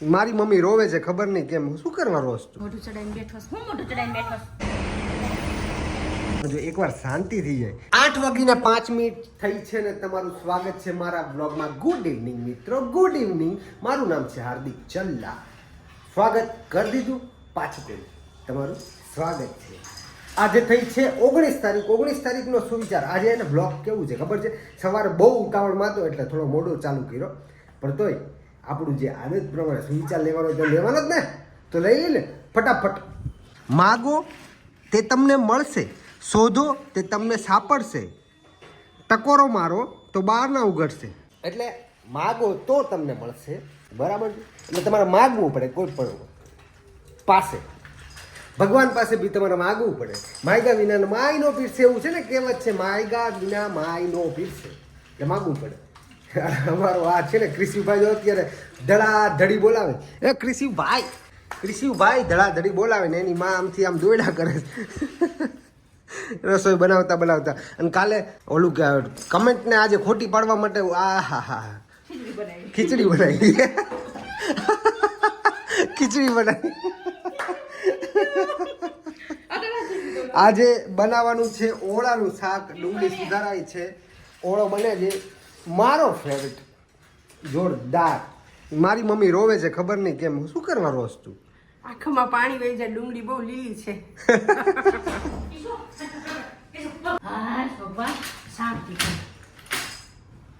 મારી મમ્મી રોવે છે, ખબર નહીં કેમ. શું કરવા રોસ તું? મોઢું ચડાઈને બેઠો છું. હું મોઢું ચડાઈને બેઠો છું. જો એકવાર શાંતિ થઈ જાય. 8:05 થઈ છે ને તમારું સ્વાગત છે મારા બ્લોગમાં. ગુડ ઇવનિંગ મિત્રો, ગુડ ઇવનિંગ. મારું નામ છે હાર્દિક ચલ્લા. સ્વાગત કરી દીધું, પાછું કર્યું. તમારું સ્વાગત છે. આજે થઈ છે 19 તારીખ. 19 તારીખનો સુવિચાર. આજે એને બ્લોગ કેવું છે ખબર છે? સવારે બહુ ઉતાવળમાં હતો એટલે થોડો મોડો ચાલુ કર્યો, પણ તોય આપણું જે આદત પ્રમાણે સુવિચાર લેવાનો તો લેવાનો જ ને, તો લઈ લે ફટાફટ. માગો તે તમને મળશે, શોધો તે તમને સાંપડશે, ટકોરો મારો તો બહાર ના ઉઘડશે. એટલે માગો તો તમને મળશે, બરાબર છે? એટલે તમારે માગવું પડે કોઈ પણ પાસે. ભગવાન પાસે બી તમારે માગવું પડે. માયગા વિના માય નો પીરસે, એવું છે ને, કહેવત છે, માયગા વિના માય નો પીરસે. એટલે માગવું પડે. અમારો આ છે ને ક્રિશિવભાઈ જો અત્યારે ધડાધડી બોલાવે. એ ક્રિશિવભાઈ ધડાધડી બોલાવે ને એની માં આમથી આમ દોયડા કરે છે રસોઈ બનાવતા. અને કાલે ઓલું કમેન્ટને આજે ખોટી પાડવા માટે ખીચડી બનાવી આજે બનાવવાનું છે ઓળાનું શાક. ડુંગળી સુધારાય છે, ઓળો બને છે, મારો ફેવરેટ, જોરદાર. મારી મમ્મી રોવે છે, ખબર નહીં કેમ. શું કરવા રોસ તું? આંખમાં પાણી વહી જાય, ડુંગળી બહુ લીલી છે. હા ભગવાન શાંતિ થઈ.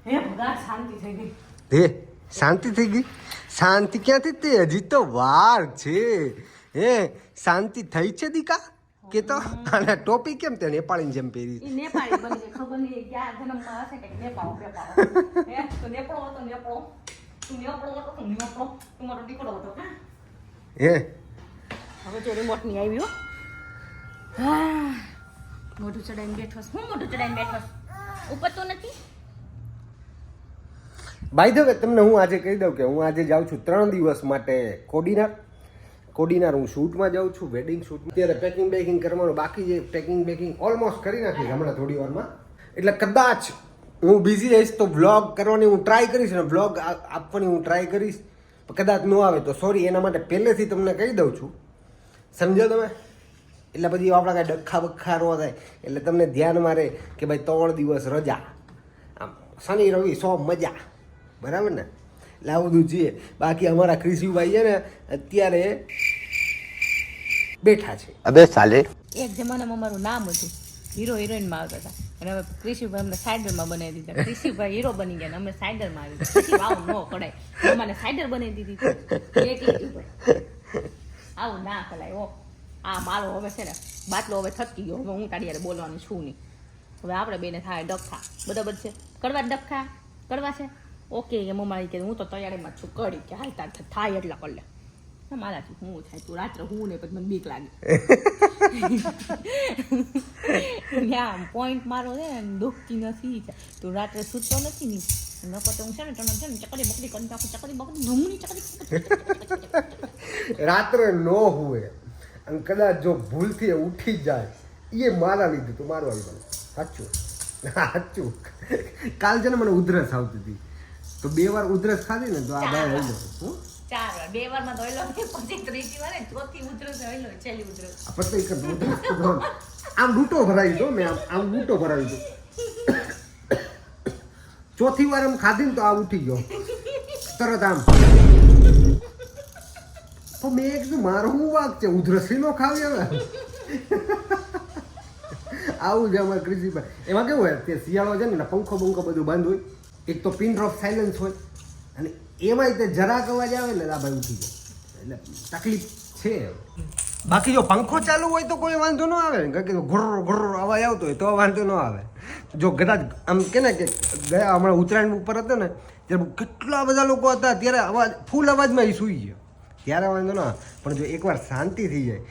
હે ભગવાન શાંતિ થઈ ગઈ. હે શાંતિ થઈ ગઈ? શાંતિ ક્યાંથી? તે હજી તો વાર છે. હે શાંતિ થઈ છે દીકા કે? તો આને ટોપી કેમ તે નેપાળી જેમ પહેરી? ઈ નેપાળી બની ગઈ, ખબર નહીં ક્યાં જન્મમાં હશે કે નેપાળો. હે તો નેપાળો તો નેપાળો, તું મારો દીકરો હતો. હે હવે જો રિમોટ ની આવ્યો. હા મોઢું ચડાઈને બેઠો છું. હું મોઢું ચડાઈને બેઠો છું. ઉપર તો નથી. બાય ધ વે તમને હું આજે કહી દઉં કે હું આજે જાઉં છું 3 દિવસ માટે કોડીનાર. હું શૂટમાં જાઉં છું, વેડિંગ શૂટ. અત્યારે પેકિંગ કરવાનું બાકી છે. પેકિંગ ઓલમોસ્ટ કરી નાખી હમણાં થોડી વારમાં. એટલે કદાચ હું બિઝી રહીશ તો વ્લોગ કરવાની હું ટ્રાય કરીશ ને વ્લોગ આપવાની હું ટ્રાય કરીશ. કદાચ ન આવે તો સોરી, એના માટે પહેલેથી તમને કહી દઉં છું, સમજો તમે? એટલે પછી આપણા કાંઈ ડખ્ખા બખ્ખા ન થાય. એટલે તમને ધ્યાનમાં રહે કે ભાઈ 3 દિવસ રજા, આમ શનિ રવિ સોમ મજા, બરાબર ને? એટલે આવું બધું છીએ. બાકી અમારા ક્રિશિવભાઈ છે ને અત્યારે બેઠા છે. અબે સાલે, એક જમાનામાં મારું નામ હતું, હીરો હિરોઈનમાં આવતા હતા, અને હવે ક્રિશિવભાઈ અમને સાઇડરમાં બનાવી દીધા. ક્રિશિવભાઈ હીરો બની ગયા ને અમે સાઇડરમાં આવી ગયા. પછી આવું ન કરાય, અમારે સાઇડર બનાવી દીધી એકલી ઉપર. આવું ના કરાય. ઓ આ મારો હવે છે ને બાટલો હવે થકી ગયો. હવે હું તારી યારે બોલવાનું છું નહીં. હવે આપણે બેને થાય ડખા, બરાબર છે? કરવા ડખા કરવા છે? ઓકે કે મમ્મા કે હું તો તૈયારીમાં છું, કરી કે હાલ તાર થાય એટલા કરી લે. મારાથી હું થાય, તું રાત્રે હું ને પછી મને બીક લાગે. ત્યાં પોઈન્ટ મારો છે ને દુખતી નથી. તું રાત્રે સૂતો નથી ને નકો તો હું છે ને તને છે ને ચકડી બકડી કરી નાખું. ચકડી બકડી ધૂમની ચકડી રાત્રે ન હુએ અને કદાચ જો ભૂલથી ઉઠી જાય એ મારા લીધે તો મારું આવી બને. સાચું. કાલ છે ને મને ઉધરસ આવતી હતી, તો 2 વાર ઉધરસ ખાધી ને તો આ બાય આવી જાય. 4 વાર, 2 વારમાં ધોઈલો પછી ત્રીજી વાર ચોથી ઉધરસ ધોઈલો, છેલ્લી ઉધરસ. પછી ઉધરસ આમ લૂંટો ભરાવી દો. મેં આમ લૂંટો ભરાવી દો. ચોથી વાર આમ ખાધી ને તો આ ઉઠી ગયો તરત આમ. તો મેં કીધું મારો શું વાક છે, ઉધરસી નો ખાવી હવે. આવું છે અમારે ક્રિશિવભાઈ. એમાં કેવું હોય, તે શિયાળો છે ને પંખો બંખો બધું બંધ હોય, એક તો પિન ડ્રોપ સાયલન્સ હોય, અને એમાંય તે જરાક અવાજ આવે ને આ ભાઈ ઉઠી જાય. એટલે તકલીફ છે. બાકી જો પંખો ચાલુ હોય તો કોઈ વાંધો ન આવે ને, કારણ કે ઘોર અવાજ આવતો હોય તો વાંધો ન આવે. જો કદાચ આમ કે ને કે ગયા હમણાં ઉત્તરાયણ ઉપર હતો ને ત્યારે કેટલા બધા લોકો હતા, ત્યારે અવાજ ફૂલ અવાજમાં એ સૂઈ ગયો, ત્યારે વાંધો ન આવે. પણ જો એકવાર શાંતિ થઈ જાય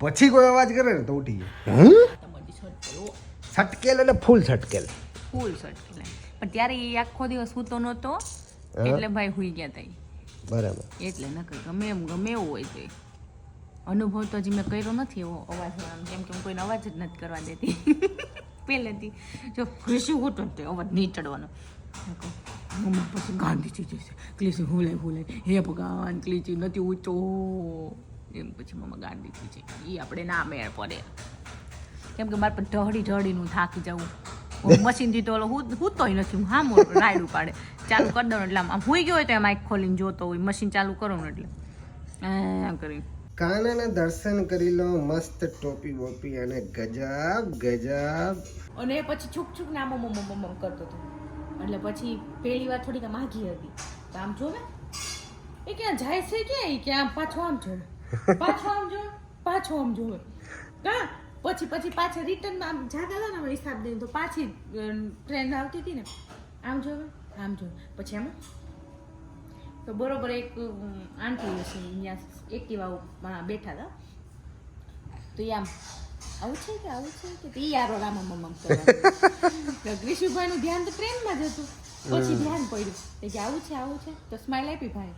પછી કોઈ અવાજ કરે ને તો ઉઠી જાય. છટકેલ એટલે ફૂલ છટકેલ. પણ ત્યારે એ આખો દિવસ સૂતો નહોતો એટલે ભાઈ હુઈ ગયા હતા. બરાબર. એટલે નકર ગમે એવું હોય તો અનુભવ તો હજી મેં કર્યો નથી એવો અવાજ. કેમ કે હું કોઈને અવાજ જ નથી કરવા દેતી પહેલેથી. જો ખુશી ઉઠો તો અવાજ નહીં ચડવાનો. મમ્મા પછી ગાંધી થઈ જશે ક્લીસી હુલે હે ભગવાન ક્લીચી નથી ઊંચો એમ પછી મમ્મા ગાંધી થઈ જાય એ આપણે ના મેળ પડે કેમ કે મારે પણ ઢળીનું થાકી જવું મશીનથી તો હું તોય નથી હું હા રાયડું પાડે ચાલુ કરી દઉં એટલે આમ હુઈ ગયો હોય તો એમ આંખ ખોલીને જોતો હોય મશીન ચાલુ કરો ને એટલે એમ કરી કાનાના દર્શન કરી લો મસ્ત ટોપી બોપી અને ગજબ અને પછી છૂક ને આમ કરતો હતો એટલે પછી પહેલી વાર થોડીક માગી હતી તો આમ જોવે એ ક્યાં જાય છે ક્યાં કે આમ પાછો આમ જોવે પાછો આમ જોવે કા પછી પાછા રિટર્નમાં આમ જાતા હતા ને હિસાબ દઈને તો પાછી ટ્રેન આવતી હતી ને આમ જોવે પછી આમ તો બરોબર એક આંટી છે અહીંયા એક્ટિવામાં બેઠા હતા તો એ આમ આવું છે કે તે યારો રામ કરવા ગ્રીશુભાઈનું ધ્યાન તો ટ્રેનમાં જ હતું પછી ધ્યાન પડ્યું કે આવું છે તો સ્માઈલ આપી ભાઈ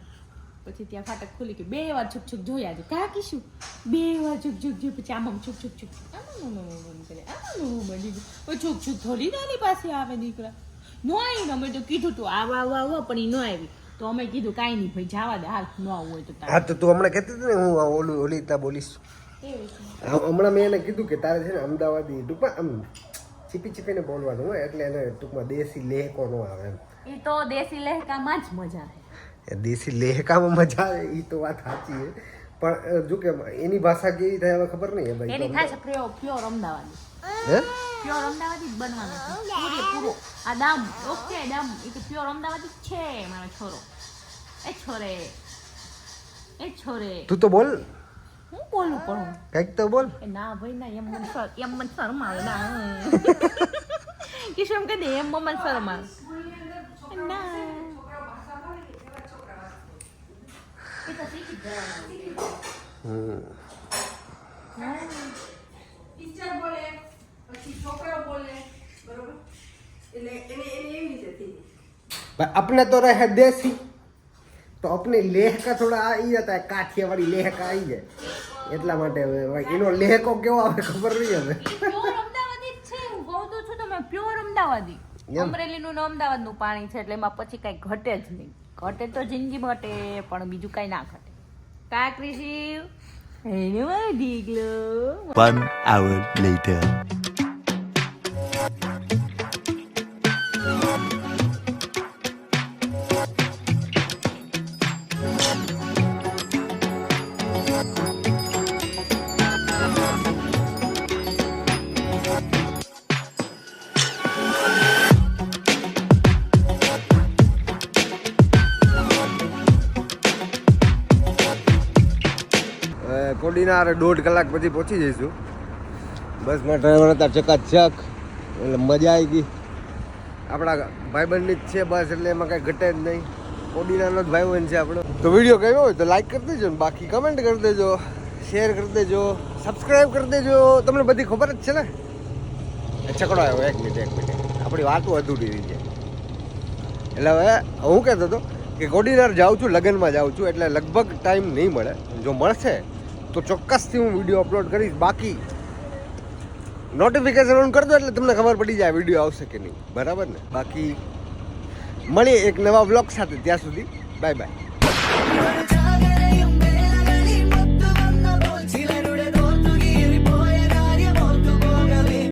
પછી ત્યાં ફાટક ખુલી કે 2 વાર છૂક જોયા છે કા કીશું 2 વાર છૂક પછી આમ છૂક કરે છૂક થોડી નાની પાસે આવે દીકરા નો આવી અમે તો કીધું તું આવા પણ એ ન આવી તો અમે કીધું કાંઈ નહીં ભાઈ જવા દે હાલ ન આવું હોય તો હા તો તું હમણાં કહેતી હતી ને હું ઓલી રીતના બોલીશ હમણાં મેં એને કીધું કે તારે છે ને અમદાવાદી ટૂંકમાં આમ છીપીને બોલવાનું હોય એટલે એને ટૂંકમાં દેશી લહેકો ન આવે એમ એ તો દેશી લહેકામાં જ મજા આવે દેશી લહેકામાં મજા આવે એ તો વાત સાચી છે પણ જો કે એની ભાષા કેવી થાય હવે ખબર નહીં ભાઈ એની થાય છે પ્યોર અમદાવાદી હે પ્યોર અમદાવાદી જ બનવાનું પૂરો આ દામ ઓકે દામ એ તો પ્યોર અમદાવાદી જ છે મારો છોરો એ છોરે તું તો બોલ હું બોલું પણ કંઈક તો બોલ ના ભાઈ ના એમ મને શરમ આવે ના કિશોર એમ કહી દે એમ મને શરમ આવે ના એ તો શીખી જવાનું ટીચર બોલે પછી છોકરાઓ બોલે બરોબર એટલે એને એવી રીતે થઈ भाई अपने तो रहे देसी तो अपने लेह का थोड़ा आ ही जाता है काठियावाड़ी लेह का आई है એટલા માટે ભાઈ એનો લેહકો કેવો આવે ખબર નહીં હવે પ્યોર અમદાવાદી જ છે હું કહું તો છું તમે પ્યોર અમદાવાદી અમરેલીનું ને અમદાવાદનું પાણી છે એટલે એમાં પછી કઈ ઘટે જ નહીં ઘટે તો જિંદગી ઘટે પણ બીજું કઈ ના ઘટે કા કૃષિ એનો ઢીકલો 1 hour later કોડીનાર 1.5 કલાક પછી પહોંચી જઈશું બસમાં ડ્રાઈવર હતા ચકાચક એટલે મજા આવી ગઈ આપણા ભાઈબંધની જ છે બસ એટલે એમાં કાંઈ ઘટે જ નહીં કોડીનારનો જ ભાઈબંધ છે આપણો તો વિડીયો ગયો હોય તો લાઈક કરી દેજો ને બાકી કમેન્ટ કરી દેજો શેર કરી દેજો સબસ્ક્રાઈબ કરી દેજો તમને બધી ખબર જ છે ને છકડો આવ્યો એક મિનિટ આપણી વાતો અધૂરી રહી છે એટલે હવે હું કહેતો હતો કે કોડીનાર જાઉં છું લગ્નમાં જાઉં છું એટલે લગભગ ટાઈમ નહીં મળે જો મળશે તો ચોક્કસથી હું વિડીયો અપલોડ કરીશ બાકી નોટિફિકેશન ઓન કરી દો એટલે તમને ખબર પડી જાય વિડીયો આવશે કે નહીં બરાબર ને બાકી મળીએ એક નવા વ્લોગ સાથે ત્યાં સુધી બાય બાય